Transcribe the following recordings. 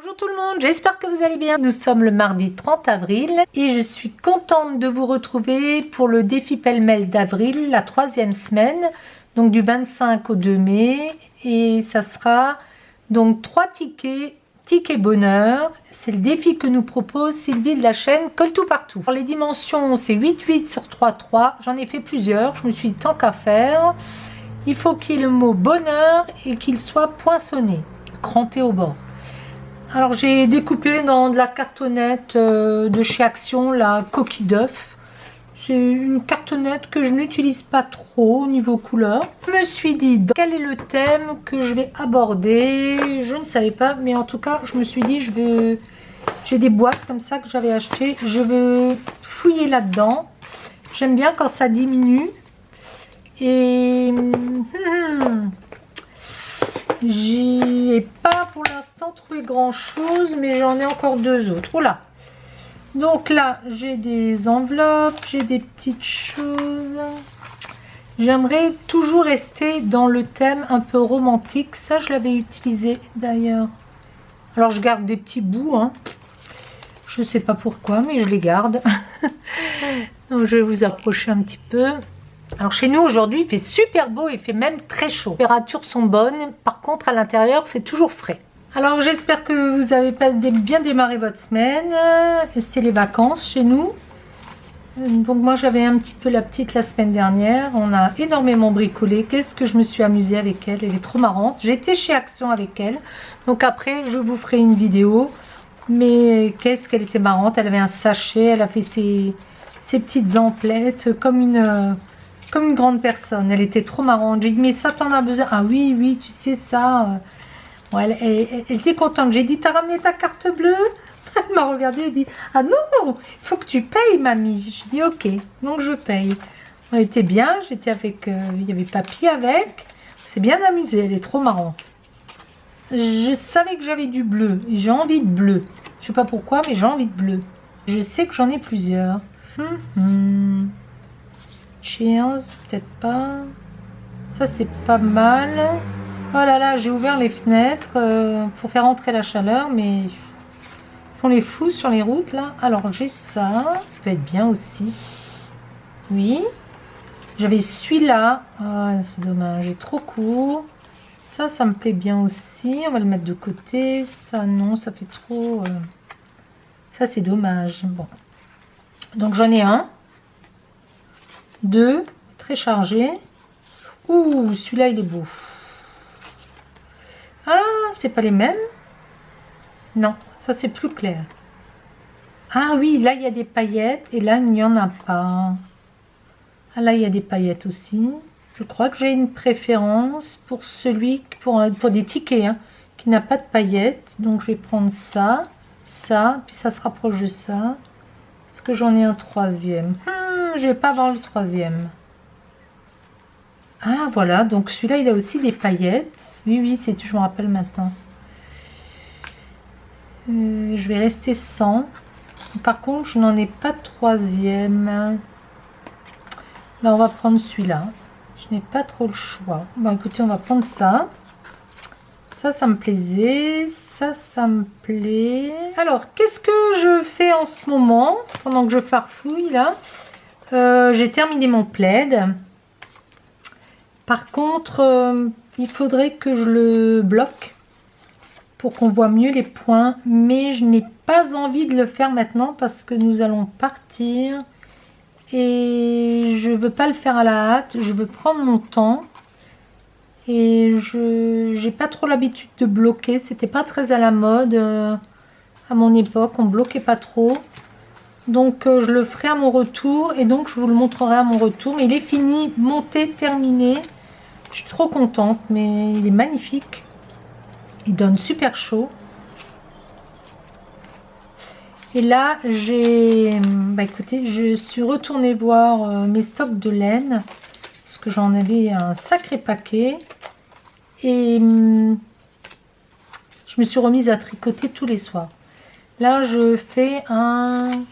Bonjour tout le monde, j'espère que vous allez bien. Nous sommes le mardi 30 avril et je suis contente de vous retrouver pour le défi pêle-mêle d'avril, la 3e semaine, donc du 25 au 2 mai. Et ça sera donc 3 tickets bonheur. C'est le défi que nous propose Sylvie de la chaîne Colle tout partout. Pour les dimensions, c'est 8,8 sur 3,3. J'en ai fait plusieurs, je me suis dit tant qu'à faire. Il faut qu'il y ait le mot bonheur et qu'il soit poinçonné, cranté au bord. Alors j'ai découpé dans de la cartonnette de chez Action, la coquille d'œuf. C'est une cartonnette que je n'utilise pas trop au niveau couleur. Je me suis dit quel est le thème que je vais aborder. Je ne savais pas, mais en tout cas je me suis dit j'ai des boîtes comme ça que j'avais achetées. Je veux fouiller là-dedans. J'aime bien quand ça diminue. Et j'ai pas pour l'instant trouvé grand chose, mais j'en ai encore 2 autres. Voilà. Donc là, j'ai des enveloppes, j'ai des petites choses. J'aimerais toujours rester dans le thème un peu romantique. Ça, je l'avais utilisé d'ailleurs. Alors, je garde des petits bouts. Hein. Je sais pas pourquoi, mais je les garde. Donc, je vais vous approcher un petit peu. Alors chez nous aujourd'hui il fait super beau, il fait même très chaud. Les températures sont bonnes, par contre à l'intérieur il fait toujours frais. Alors j'espère que vous avez bien démarré votre semaine. C'est les vacances chez nous. Donc moi j'avais un petit peu la petite la semaine dernière. On a énormément bricolé. Qu'est-ce que je me suis amusée avec elle. Elle est trop marrante. J'étais chez Action avec elle. Donc après je vous ferai une vidéo. Mais qu'est-ce qu'elle était marrante. Elle avait un sachet. Elle a fait ses petites emplettes comme une grande personne. Elle était trop marrante. J'ai dit mais ça t'en as besoin? Ah oui tu sais ça. Ouais, elle était contente. J'ai dit t'as ramené ta carte bleue? Elle m'a regardé et dit ah non il faut que tu payes mamie. J'ai dit ok donc je paye. Elle était bien. J'étais avec il y avait papy avec. C'est bien amusé. Elle est trop marrante. Je savais que j'avais du bleu. J'ai envie de bleu. Je sais pas pourquoi mais j'ai envie de bleu. Je sais que j'en ai plusieurs. Cheers, peut-être pas. Ça c'est pas mal. Oh là là, j'ai ouvert les fenêtres pour faire entrer la chaleur, mais ils font les fous sur les routes là. Alors j'ai ça, ça peut être bien aussi. Oui. J'avais celui-là. Ah, c'est dommage, il est trop court. Ça me plaît bien aussi. On va le mettre de côté. Ça non, ça fait trop. Ça c'est dommage. Bon. Donc j'en ai un. 2, très chargé. Ouh, celui-là, il est beau. Ah, c'est pas les mêmes? Non, ça, c'est plus clair. Ah oui, là, il y a des paillettes. Et là, il n'y en a pas. Ah, là, il y a des paillettes aussi. Je crois que j'ai une préférence pour celui, pour des tickets, hein, qui n'a pas de paillettes. Donc, je vais prendre ça, puis ça se rapproche de ça. Est-ce que j'en ai un troisième? Je vais pas avoir le troisième. Ah voilà, donc celui-là il a aussi des paillettes. Oui, je me rappelle maintenant. Je vais rester sans. Par contre, je n'en ai pas de troisième. Là, on va prendre celui-là. Je n'ai pas trop le choix. Bon, écoutez, on va prendre ça. Ça me plaisait. Ça me plaît. Alors, qu'est-ce que je fais en ce moment pendant que je farfouille là? J'ai terminé mon plaid. Par contre, il faudrait que je le bloque pour qu'on voit mieux les points. Mais je n'ai pas envie de le faire maintenant parce que nous allons partir. Et je veux pas le faire à la hâte. Je veux prendre mon temps. Et j'ai pas trop l'habitude de bloquer. C'était pas très à la mode à mon époque. On bloquait pas trop. Donc je le ferai à mon retour et donc je vous le montrerai à mon retour. Mais il est fini, monté, terminé. Je suis trop contente, mais il est magnifique. Il donne super chaud. Et là, écoutez, je suis retournée voir mes stocks de laine. Parce que j'en avais un sacré paquet. Et je me suis remise à tricoter tous les soirs. Là, je fais un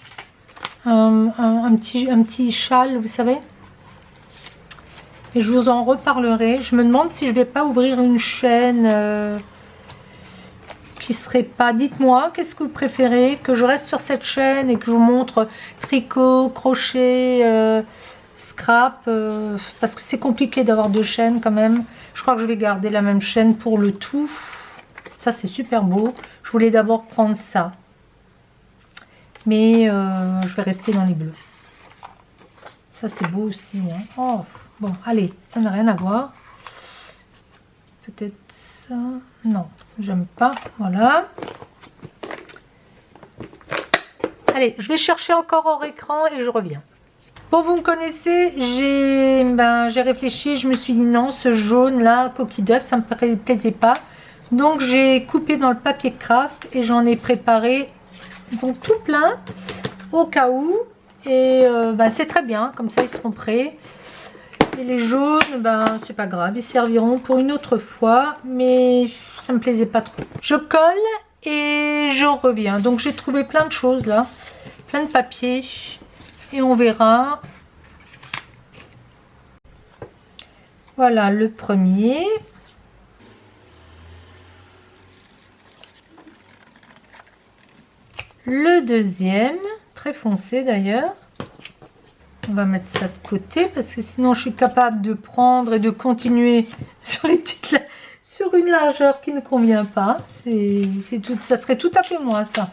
petit châle, vous savez. Et je vous en reparlerai. Je me demande si je vais pas ouvrir une chaîne qui serait pas... Dites-moi, qu'est-ce que vous préférez? Que je reste sur cette chaîne et que je vous montre tricot, crochet, scrap, parce que c'est compliqué d'avoir deux chaînes quand même. Je crois que je vais garder la même chaîne pour le tout. Ça, c'est super beau. Je voulais d'abord prendre ça. Mais je vais rester dans les bleus. Ça, c'est beau aussi. Hein. Oh, bon, allez, ça n'a rien à voir. Peut-être ça. Non, j'aime pas. Voilà. Allez, je vais chercher encore hors écran et je reviens. Bon, vous me connaissez, j'ai réfléchi. Je me suis dit non, ce jaune-là, coquille d'œuf, ça ne me plaisait pas. Donc, j'ai coupé dans le papier craft et j'en ai préparé donc tout plein au cas où. Et c'est très bien, comme ça, ils seront prêts. Et les jaunes, c'est pas grave, ils serviront pour une autre fois, mais ça me plaisait pas trop. Je colle et je reviens. Donc j'ai trouvé plein de choses là, plein de papier, et on verra. Voilà le premier. Le deuxième, très foncé d'ailleurs. On va mettre ça de côté parce que sinon je suis capable de prendre et de continuer sur les petites, sur une largeur qui ne convient pas. C'est tout, ça serait tout à fait moi ça.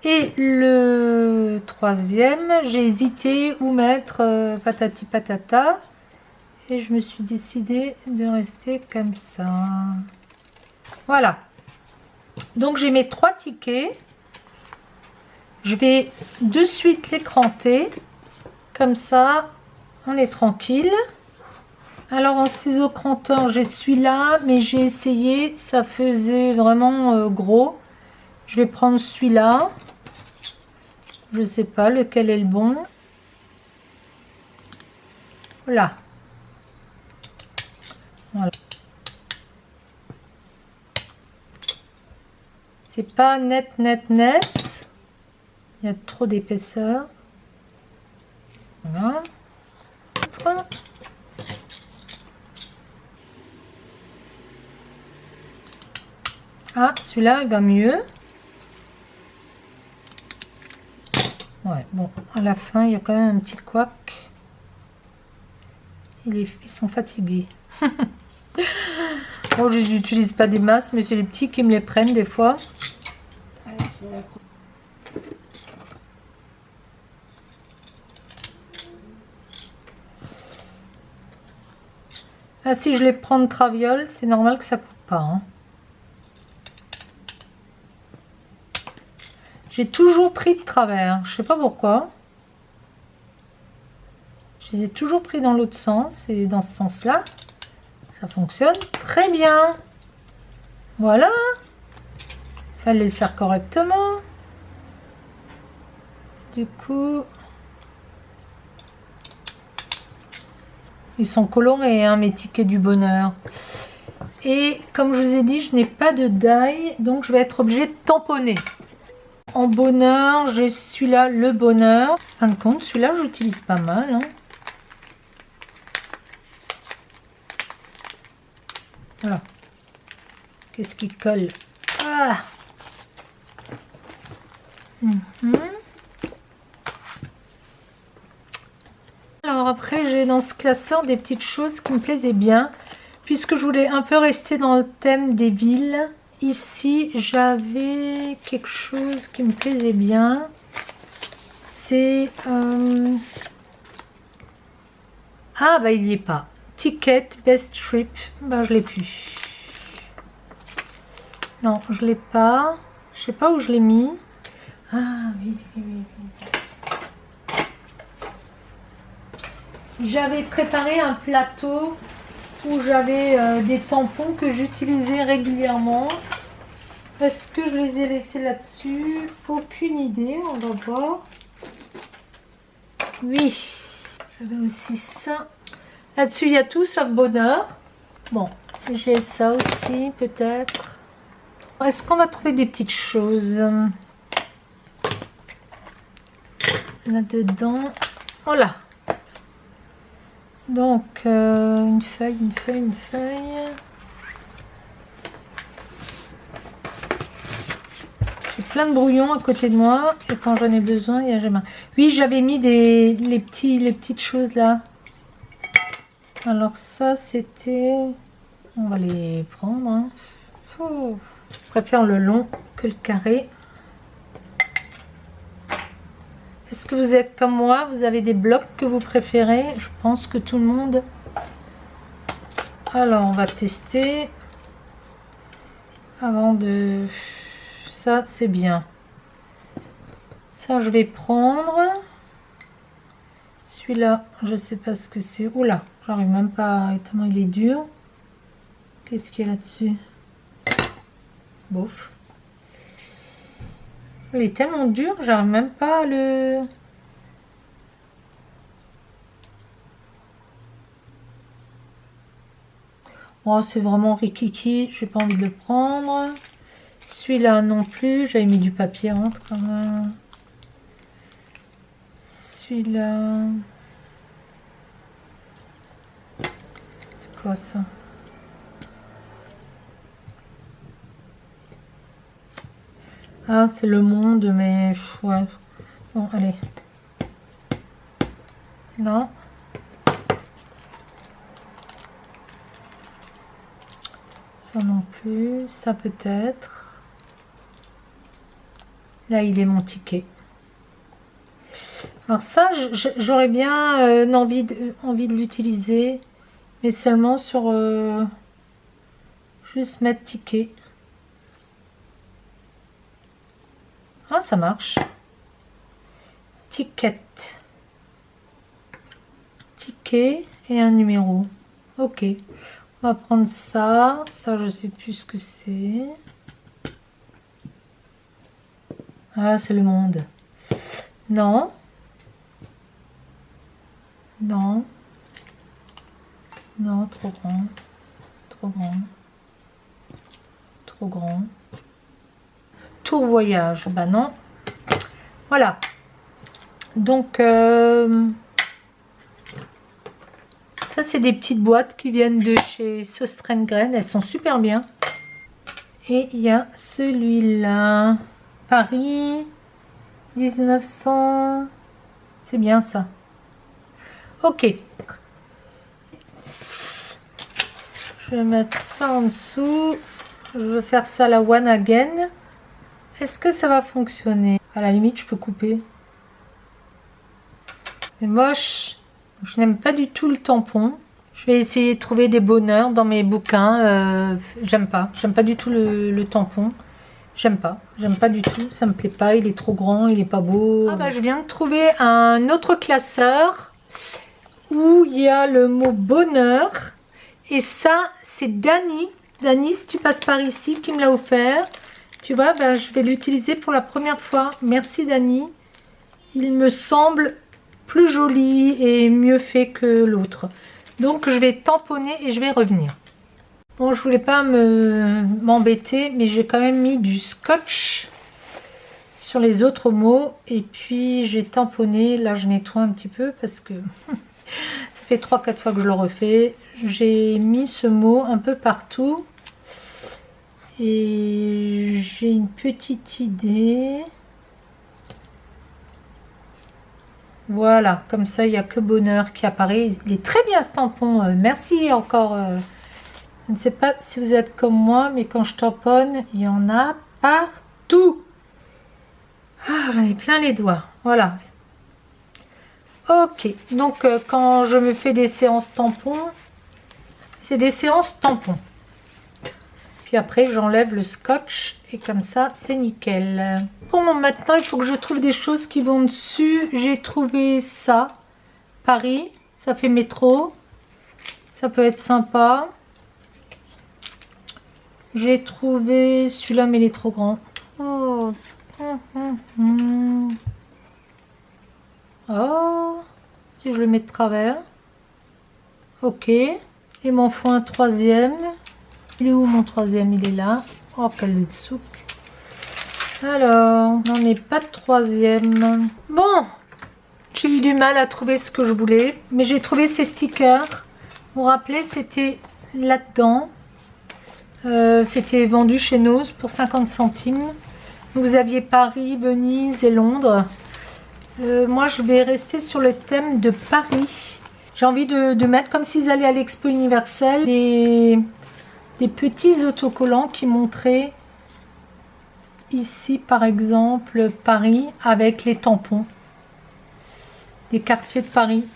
Et le troisième, j'ai hésité où mettre patati patata et je me suis décidée de rester comme ça. Voilà. Donc j'ai mes 3 tickets. Je vais de suite les cranter. Comme ça, on est tranquille. Alors en ciseaux cranteurs, j'ai celui-là, mais j'ai essayé, ça faisait vraiment gros. Je vais prendre celui-là. Je sais pas lequel est le bon. Voilà. Voilà. C'est pas net, net, net. Il y a trop d'épaisseur. Voilà. Ah, celui-là, il va mieux. Ouais, bon, à la fin, il y a quand même un petit couac. Ils sont fatigués. Bon, je n'utilise pas des masses, mais c'est les petits qui me les prennent des fois. Ah, si je les prends de traviole, c'est normal que ça coupe pas. Hein. J'ai toujours pris de travers. Je sais pas pourquoi. Je les ai toujours pris dans l'autre sens. Et dans ce sens-là, ça fonctionne très bien. Voilà. Fallait le faire correctement. Du coup... Ils sont colorés, hein, mes tickets du bonheur. Et comme je vous ai dit, je n'ai pas de die, donc je vais être obligée de tamponner. En bonheur, j'ai celui-là, le bonheur. En fin de compte, celui-là, j'utilise pas mal. Hein. Voilà. Qu'est-ce qui colle? Ah. Alors après, j'ai dans ce classeur des petites choses qui me plaisaient bien. Puisque je voulais un peu rester dans le thème des villes. Ici, j'avais quelque chose qui me plaisait bien. C'est... Ah, bah il n'y est pas. Ticket Best Trip. Bah je l'ai plus. Non, je l'ai pas. Je sais pas où je l'ai mis. Ah, oui, oui, oui. J'avais préparé un plateau où j'avais des tampons que j'utilisais régulièrement. Est-ce que je les ai laissés là-dessus? Aucune idée, on va voir. Oui, j'avais aussi ça. Là-dessus, il y a tout sauf bonheur. Bon, j'ai ça aussi, peut-être. Est-ce qu'on va trouver des petites choses là-dedans? Voilà. Donc, une feuille, une feuille, une feuille. plein de brouillons à côté de moi. Et quand j'en ai besoin, il n'y a jamais. Oui, j'avais mis les petites choses là. Alors ça, c'était... On va les prendre. Hein. Oh, je préfère le long que le carré. Est-ce que vous êtes comme moi? Vous avez des blocs que vous préférez? Je pense que tout le monde... Alors, on va tester. Avant de... Ça, c'est bien. Ça, je vais prendre. Celui-là, je sais pas ce que c'est. Oula, j'arrive même pas... Tellement il est dur. Qu'est-ce qu'il y a là-dessus? Bof. Il est tellement dur, j'arrive même pas à le... Oh, c'est vraiment rikiki, j'ai pas envie de le prendre. Celui-là non plus, j'avais mis du papier entre. Celui-là... C'est quoi ça? Ah, c'est le monde, mais... Ouais. Bon, allez. Non. Ça non plus. Ça peut-être. Là, il est mon ticket. Alors ça, j'aurais bien envie de l'utiliser. Mais seulement sur... juste mettre ticket. Ah, ça marche. Ticket. Ticket et un numéro. Ok. On va prendre ça. Ça, je sais plus ce que c'est. Ah, là, c'est le monde. Non. Non. Non, trop grand. Trop grand. Trop grand. Tour voyage, bah non. Voilà. Donc, ça, c'est des petites boîtes qui viennent de chez Söstrengren. Elles sont super bien. Et il y a celui-là. Paris, 1900. C'est bien ça. Ok. Je vais mettre ça en dessous. Je veux faire ça à la one again. Est-ce que ça va fonctionner? À la limite, je peux couper. C'est moche. Je n'aime pas du tout le tampon. Je vais essayer de trouver des bonheurs dans mes bouquins. J'aime pas. J'aime pas du tout le tampon. J'aime pas. J'aime pas du tout. Ça me plaît pas. Il est trop grand. Il est pas beau. Ah bah, je viens de trouver un autre classeur où il y a le mot bonheur. Et ça, c'est Dani. Dani, si tu passes par ici, qui me l'a offert. Tu vois, ben, je vais l'utiliser pour la première fois. Merci Dani. Il me semble plus joli et mieux fait que l'autre. Donc je vais tamponner et je vais revenir. Bon, je voulais pas m'embêter, mais j'ai quand même mis du scotch sur les autres mots. Et puis j'ai tamponné. Là, je nettoie un petit peu parce que ça fait 3-4 fois que je le refais. J'ai mis ce mot un peu partout. Et j'ai une petite idée. Voilà, comme ça, il n'y a que bonheur qui apparaît. Il est très bien ce tampon. Merci encore. Je ne sais pas si vous êtes comme moi, mais quand je tamponne, il y en a partout. Ah, j'en ai plein les doigts. Voilà. Ok, donc quand je me fais des séances tampons, c'est des séances tampons. Puis après, j'enlève le scotch et comme ça, c'est nickel. Bon, maintenant, il faut que je trouve des choses qui vont dessus. J'ai trouvé ça. Paris, ça fait métro. Ça peut être sympa. J'ai trouvé celui-là, mais il est trop grand. Oh. Oh. Si je le mets de travers. Ok. Et m'en faut un troisième. Il est où mon troisième? Il est là. Oh, quel souk. Alors, on n'est pas de troisième. Bon, j'ai eu du mal à trouver ce que je voulais. Mais j'ai trouvé ces stickers. Vous vous rappelez, c'était là-dedans. C'était vendu chez Noz pour 50 centimes. Vous aviez Paris, Venise et Londres. Moi, je vais rester sur le thème de Paris. J'ai envie de mettre, comme s'ils allaient à l'Expo universelle, des petits autocollants qui montraient ici, par exemple, Paris avec les tampons. Des quartiers de Paris.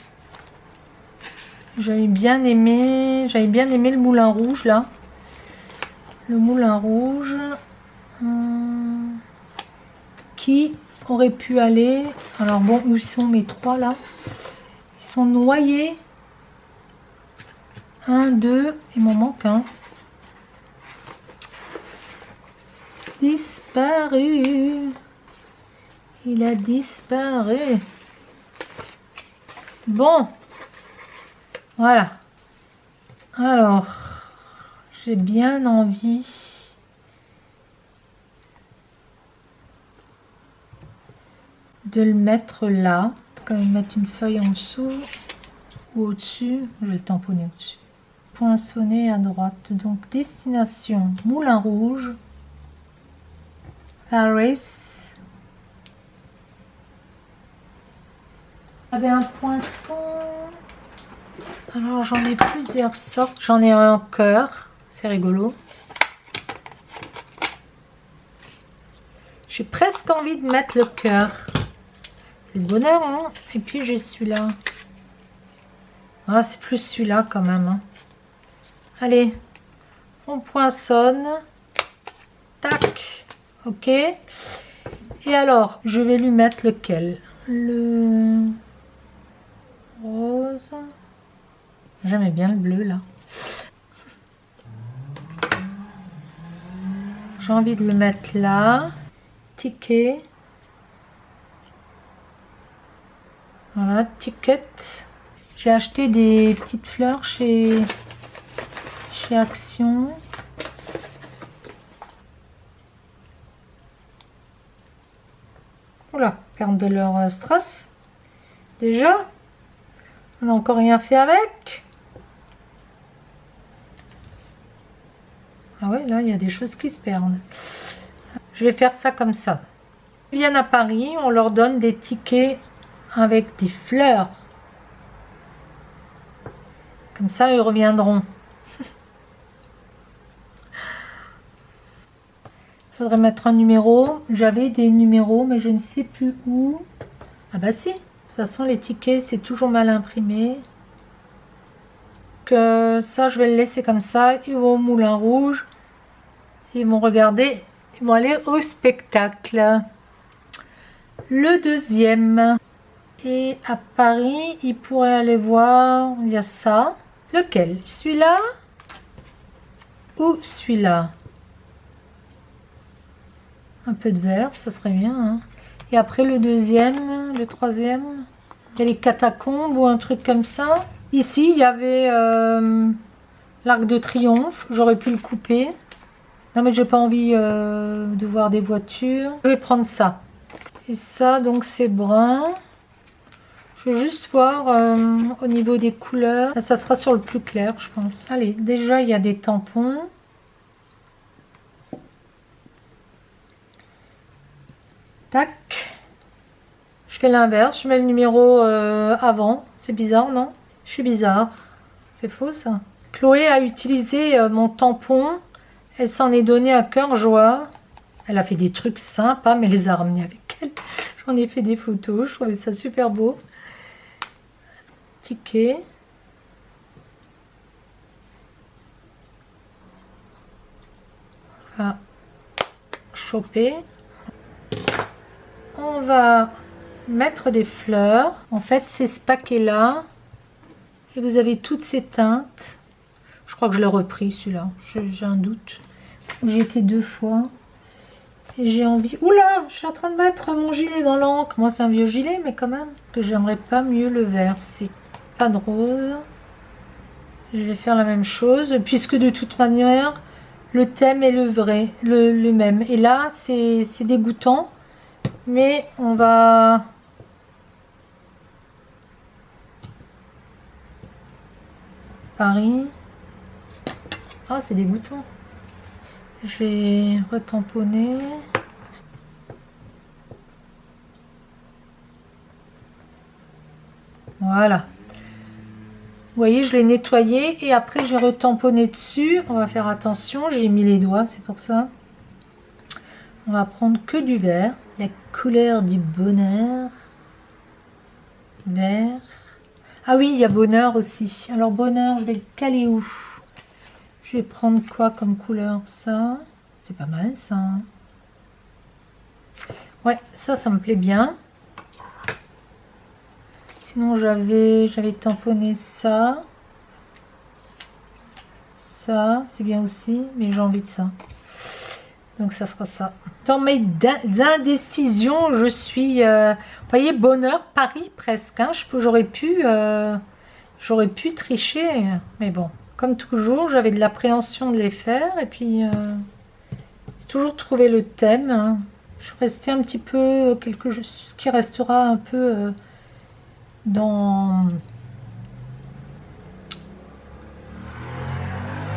J'avais bien aimé le Moulin Rouge, là. Le Moulin Rouge. Qui aurait pu aller... Alors bon, où sont mes trois, là? Ils sont noyés. 1, 2, il m'en manque un. Disparu. Il a disparu. Bon. Voilà. Alors, j'ai bien envie de le mettre là. Quand même mettre une feuille en dessous ou au-dessus. Je vais le tamponner au-dessus. Poinçonner à droite. Donc, destination Moulin Rouge. Paris. J'avais un poinçon. Alors, j'en ai plusieurs sortes. J'en ai un en cœur. C'est rigolo. J'ai presque envie de mettre le cœur. C'est le bonheur, hein. Et puis, j'ai celui-là. Ah, c'est plus celui-là quand même. Hein. Allez, on poinçonne. Tac. Ok. Et alors, je vais lui mettre lequel? Le rose. J'aimais bien le bleu, là. J'ai envie de le mettre là. Ticket. Voilà, ticket. J'ai acheté des petites fleurs chez Action. Oula, perdre de leur strass. Déjà, on n'a encore rien fait avec. Ah ouais, là, il y a des choses qui se perdent. Je vais faire ça comme ça. Ils viennent à Paris, on leur donne des tickets avec des fleurs. Comme ça, ils reviendront. Il faudrait mettre un numéro. J'avais des numéros, mais je ne sais plus où. Ah bah si. De toute façon, les tickets, c'est toujours mal imprimé. Que ça, je vais le laisser comme ça. Ils vont au Moulin Rouge. Ils vont regarder. Ils vont aller au spectacle. Le deuxième. Et à Paris, ils pourraient aller voir. Il y a ça. Lequel? Celui-là ou celui-là? Un peu de vert, ça serait bien. Hein. Et après le deuxième, le troisième, il y a les catacombes ou un truc comme ça. Ici, il y avait l'Arc de Triomphe. J'aurais pu le couper. Non, mais j'ai pas envie de voir des voitures. Je vais prendre ça. Et ça, donc, c'est brun. Je vais juste voir au niveau des couleurs. Ça sera sur le plus clair, je pense. Allez, déjà, il y a des tampons. Tac. Je fais l'inverse. Je mets le numéro avant. C'est bizarre, non? Je suis bizarre. C'est faux, ça. Chloé a utilisé mon tampon. Elle s'en est donné à cœur joie. Elle a fait des trucs sympas, mais elle les a ramenés avec elle. J'en ai fait des photos. Je trouvais ça super beau. Ticket. On va choper. On va mettre des fleurs. En fait, c'est ce paquet-là. Et vous avez toutes ces teintes. Je crois que je l'ai repris, celui-là. J'ai un doute. J'y étais 2 fois. Et j'ai envie... Oula, je suis en train de mettre mon gilet dans l'encre. Moi, c'est un vieux gilet, mais quand même. Que j'aimerais pas mieux le vert. C'est pas de rose. Je vais faire la même chose. Puisque de toute manière, le thème est le vrai, le même. Et là, c'est dégoûtant. Mais on va... Paris. Ah, c'est dégoûtant. Je vais retamponner. Voilà. Vous voyez, je l'ai nettoyé et après j'ai retamponné dessus. On va faire attention, j'ai mis les doigts, c'est pour ça. On va prendre que du vert, la couleur du bonheur. Vert. Ah oui, il y a bonheur aussi. Alors bonheur, je vais le caler où? Je vais prendre quoi comme couleur? Ça, c'est pas mal ça. Ouais, ça me plaît bien. Sinon j'avais tamponné ça. Ça, c'est bien aussi, mais j'ai envie de ça. Donc ça sera ça. Dans mes indécisions, je suis... vous voyez, bonheur, Paris presque. Hein. J'aurais pu tricher. Mais bon, comme toujours, j'avais de l'appréhension de les faire. Et puis, j'ai toujours trouvé le thème. Hein. Je suis restée un petit peu... ce qui restera un peu dans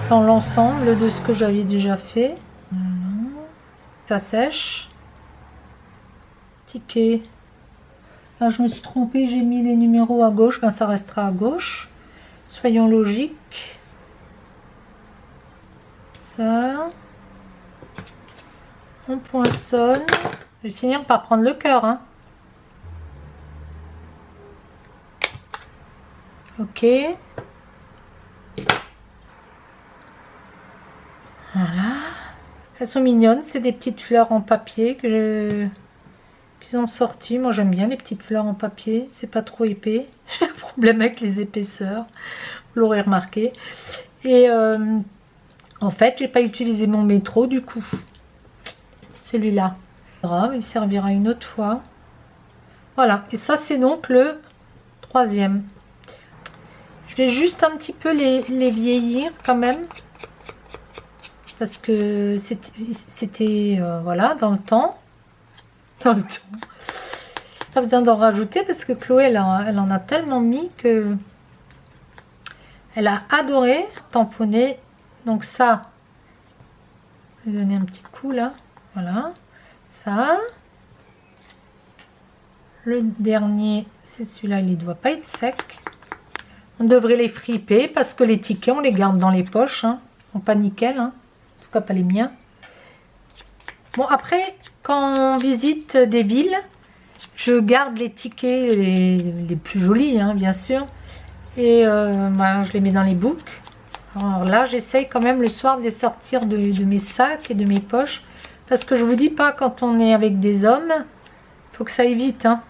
l'ensemble de ce que j'avais déjà fait. Ça sèche. Ticket. Là, je me suis trompée, j'ai mis les numéros à gauche. Ben, ça restera à gauche. Soyons logiques. Ça. On poinçonne. Je vais finir par prendre le cœur. Hein. Ok. Voilà. Elles sont mignonnes, c'est des petites fleurs en papier qu'ils ont sorti. Moi j'aime bien les petites fleurs en papier, c'est pas trop épais. J'ai un problème avec les épaisseurs, vous l'aurez remarqué. Et en fait, j'ai pas utilisé mon métro du coup. Celui-là. Il servira une autre fois. Voilà, et ça c'est donc le 3e. Je vais juste un petit peu les vieillir quand même. Parce que c'était voilà, dans le temps. Pas besoin d'en rajouter parce que Chloé, elle en a tellement mis que elle a adoré tamponner. Donc ça, je vais donner un petit coup là. Voilà, ça. Le dernier, c'est celui-là, il ne doit pas être sec. On devrait les friper parce que les tickets, on les garde dans les poches. Hein. Ils sont pas nickel, hein. En tout cas pas les miens. Bon, après, quand on visite des villes, je garde les tickets les plus jolis, hein, bien sûr. Et bah, je les mets dans les boucs. Alors là, j'essaye quand même le soir de les sortir de mes sacs et de mes poches. Parce que je vous dis pas, quand on est avec des hommes, il faut que ça aille vite. Hein.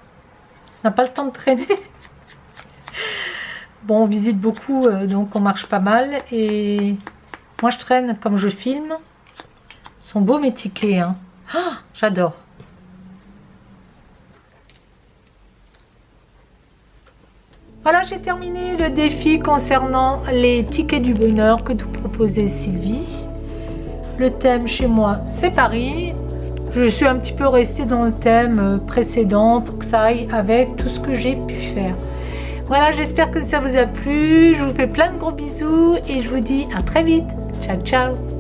On n'a pas le temps de traîner. Bon, on visite beaucoup, donc on marche pas mal. Et moi, je traîne comme je filme. Ils sont beaux mes tickets. Hein. Oh, j'adore. Voilà, j'ai terminé le défi concernant les tickets du bonheur que nous proposait Sylvie. Le thème chez moi, c'est Paris. Je suis un petit peu restée dans le thème précédent pour que ça aille avec tout ce que j'ai pu faire. Voilà, j'espère que ça vous a plu. Je vous fais plein de gros bisous et je vous dis à très vite. Ciao, ciao.